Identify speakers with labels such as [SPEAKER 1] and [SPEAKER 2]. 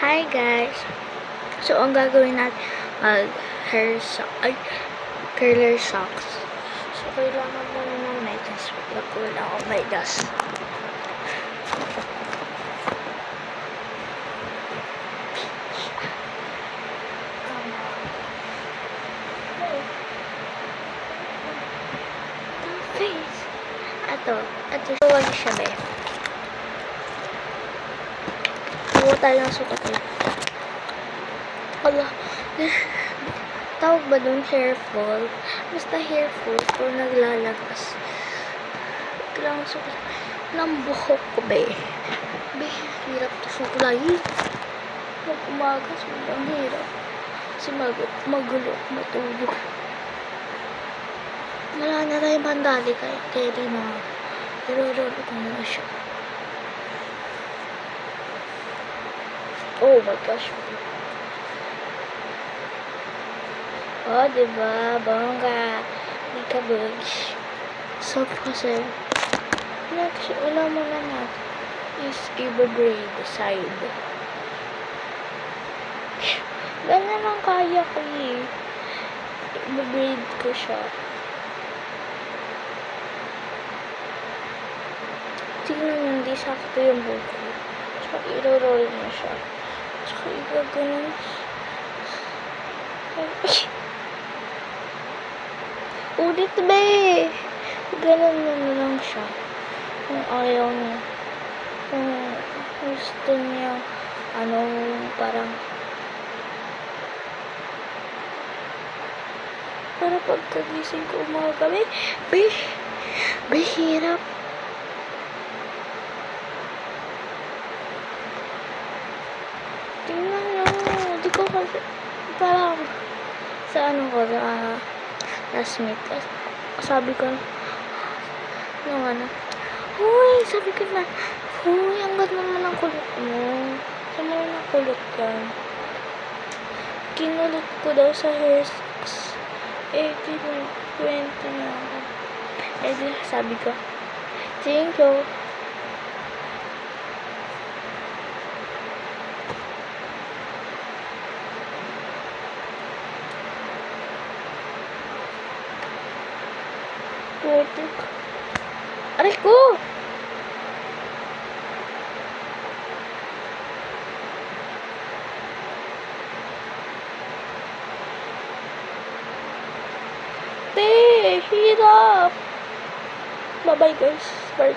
[SPEAKER 1] Hi guys! So, ang gagawin natin hair sock, curler socks. So, kailangan muna ng medyas. Wala akong medyas. Face! Ito, wala siya ba? Huwag tayo ng sukat eh. Ala, tawag ba dun hair fall? Basta hair fall kung naglalagas. Kailangan sukat ng buhok ko ba eh. Hirap to suklay. Pag umaga, sobrang hirap. Kasi magulo, matulog. Wala na tayong pandali kaya di na. Pero ko na siya. Oh my gosh. Oh, diba? Bongga. Hindi ka bugs. So, kasi, next, wala mo naman is i-braid side. Ganyan lang kaya ko eh. I-braid ko siya. Tingnan nyo, hindi sakto yung buko. Tsaka i-roll na siya. Tsaka i-gaganon. Ulit ba eh. Ganon na lang siya. Kung ayaw niya. Kung gusto niya, parang para pagkagising ko umaga, hirap. Tingnan nyo, di ko kasi, parang, sa last meet, sabi ko, sabi ko na, ang ganda naman ang kulot mo. Saan mo na kulot yan? Kinulot ko daw sa hair socks. 20 na ako. Sabi ko, thank you. Aray ko! Hirap! Bye-bye guys. Bye.